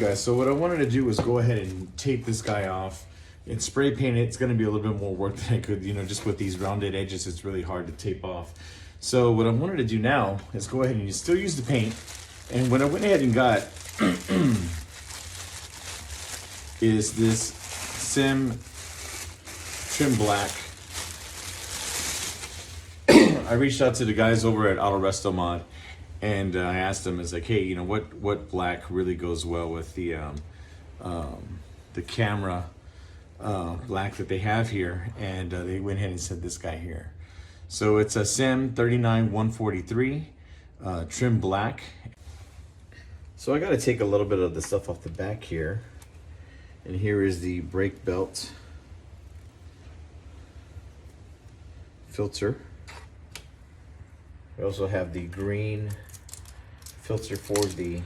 guys, so what I wanted to do was go ahead and tape this guy off and spray paint it. It's going to be a little bit more work than I could, you know, just with these rounded edges, it's really hard to tape off. So what I wanted to do now is go ahead and still use the paint. And what I went ahead and got is this SEM Trim Black. I reached out to the guys over at restomod, and I asked them, it's like, hey, you know, what black really goes well with the camera black that they have here, and they went ahead and said this guy here. So it's a SEM 39143 Trim Black. So I got to take a little bit of the stuff off the back here, and here is the brake belt filter. We also have the green filter for the,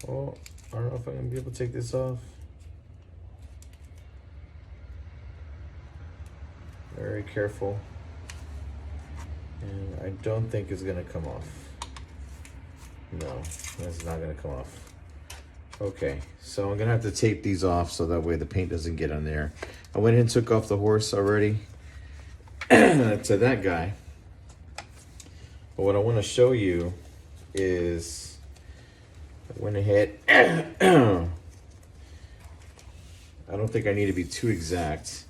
oh, I don't know if I'm gonna be able to take this off. Very careful. And I don't think it's gonna come off. No, that's not gonna come off. Okay, so I'm gonna have to tape these off so that way the paint doesn't get on there. I went ahead and took off the horse already to that guy. But what I want to show you is I went ahead. I don't think I need to be too exact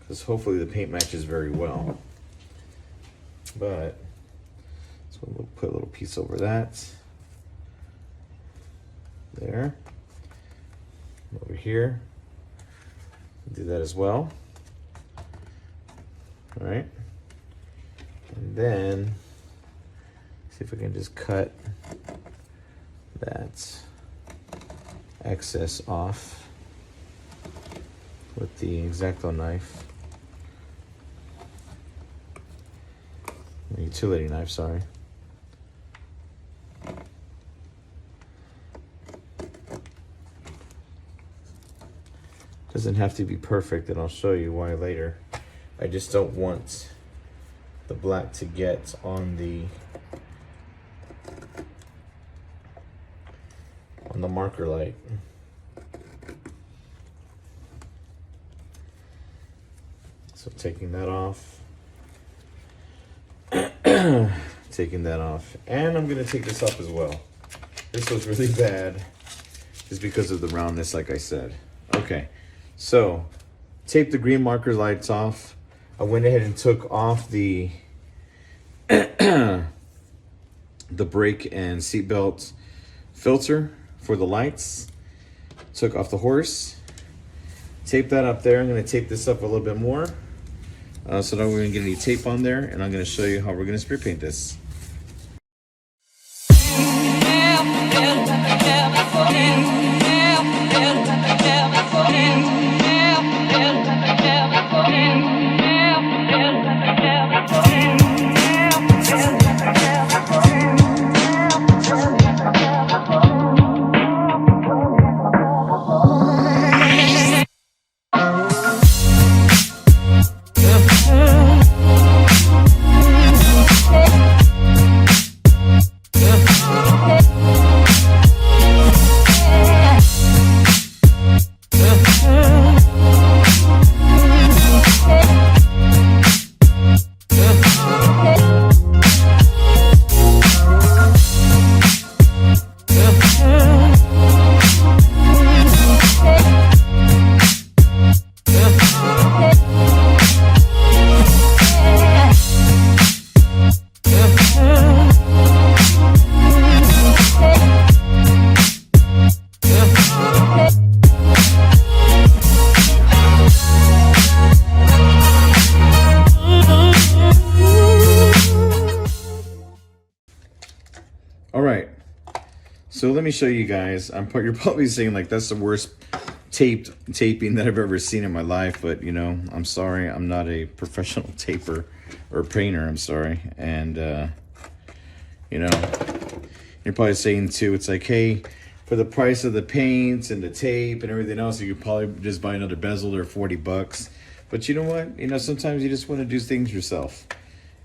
because hopefully the paint matches very well. But so we'll put a little piece over that. There. Over here. Do that as well. All right. And then see if I can just cut that excess off with the X-Acto knife. The utility knife, sorry. Doesn't have to be perfect, and I'll show you why later. I just don't want the black to get on the marker light. So taking that off. Taking that off. And I'm gonna take this off as well. This was really bad just because of the roundness, like I said. Okay, so tape the green marker lights off. I went ahead and took off the the brake and seatbelt filter for the lights. Took off the horse. Tape that up there. I'm going to tape this up a little bit more so that we're going to get any tape on there, and I'm going to show you how we're going to spray paint this. All right, so let me show you guys. You're probably saying like that's the worst taping that I've ever seen in my life, but you know, I'm sorry, I'm not a professional taper or painter. I'm sorry, and you know, you're probably saying too, it's like, hey, for the price of the paints and the tape and everything else, you could probably just buy another bezel or 40 bucks. But you know what? You know, sometimes you just want to do things yourself,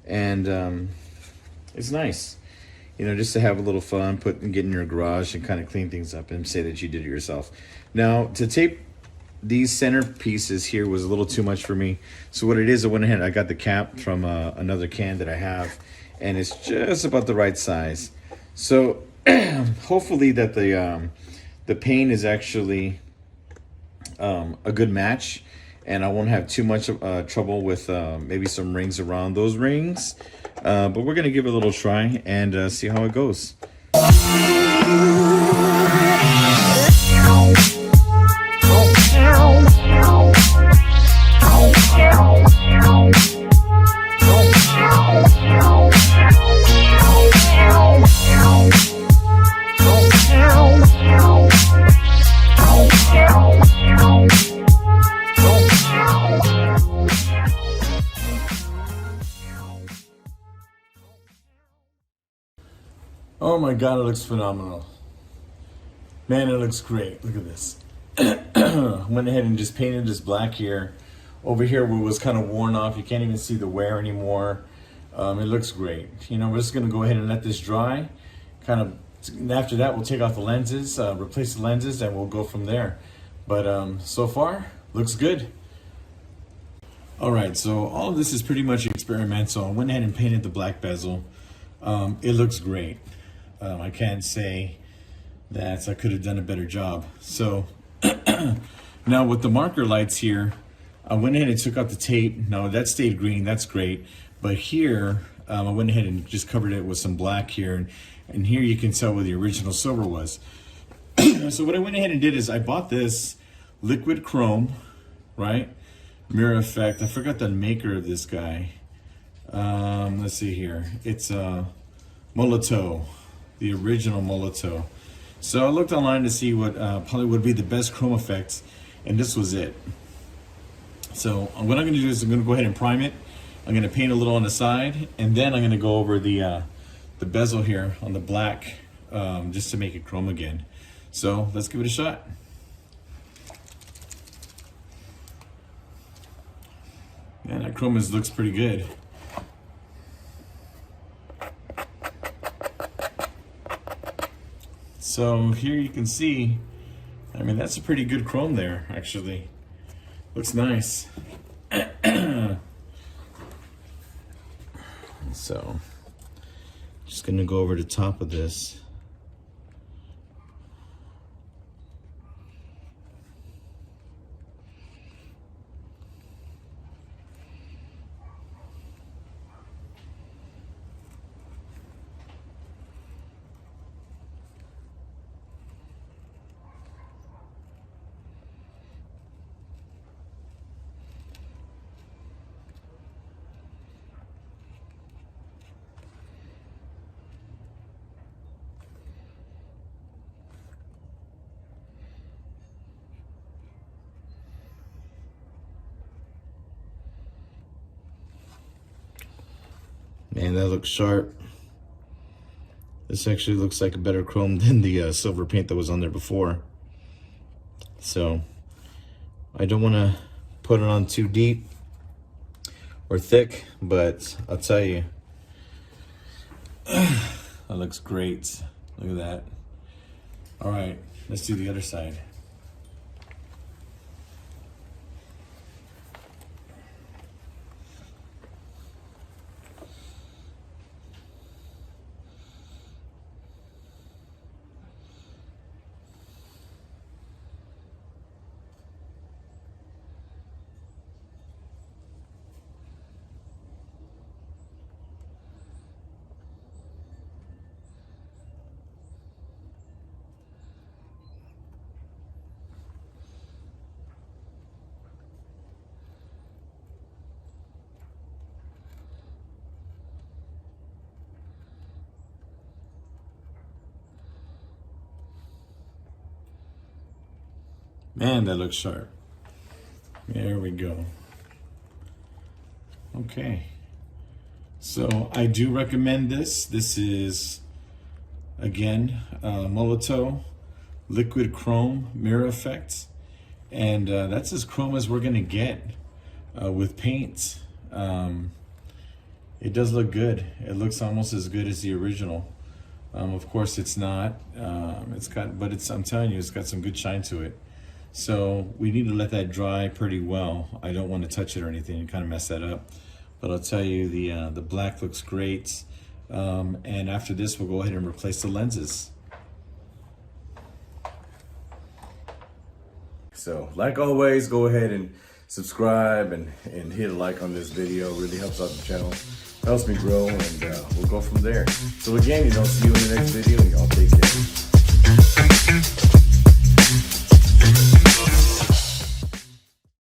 and it's nice. you know, just to have a little fun, get in your garage and kind of clean things up and say that you did it yourself. Now, to tape these center pieces here was a little too much for me. So what it is, I went ahead, I got the cap from another can that I have, and it's just about the right size. So hopefully that the paint is actually a good match, and I won't have too much trouble with maybe some rings around those rings. But we're gonna give it a little try and see how it goes. Oh my God, it looks phenomenal. Man, it looks great. Look at this. Went ahead and just painted this black here. Over here where it was kind of worn off, you can't even see the wear anymore. It looks great. You know, we're just gonna go ahead and let this dry. And after that, we'll take off the lenses, replace the lenses, and we'll go from there. But so far, looks good. All right, so all of this is pretty much experimental. I went ahead and painted the black bezel. It looks great. I can't say that I could have done a better job. So now with the marker lights here, I went ahead and took out the tape. Now that stayed green, that's great. But here, I went ahead and just covered it with some black here. And here you can tell where the original silver was. So what I went ahead and did is I bought this liquid chrome, right? Mirror effect. I forgot the maker of this guy. Let's see here. It's MOLOTOW, the original MOLOTOW. So I looked online to see what probably would be the best chrome effects, and this was it. So what I'm going to do is I'm going to go ahead and prime it. I'm going to paint a little on the side, and then I'm going to go over the bezel here on the black, just to make it chrome again. So let's give it a shot. Man, that chrome looks pretty good. So here you can see, I mean, that's a pretty good chrome there, actually. Looks nice. So, just gonna go over the top of this. Man, that looks sharp. This actually looks like a better chrome than the silver paint that was on there before. So I don't want to put it on too deep or thick, but I'll tell you, that looks great. Look at that. All right, let's do the other side. Man, that looks sharp. There we go. Okay. So I do recommend this. This is, again, MOLOTOW Liquid Chrome Mirror Effect. And that's as chrome as we're going to get with paint. It does look good. It looks almost as good as the original. Of course, it's not. I'm telling you, it's got some good shine to it. So we need to let that dry pretty well. I don't want to touch it or anything and kind of mess that up. But I'll tell you, the black looks great. And after this, we'll go ahead and replace the lenses. So, like always, go ahead and subscribe and hit a like on this video. It really helps out the channel, helps me grow, and we'll go from there. So again, see you in the next video, and y'all take care.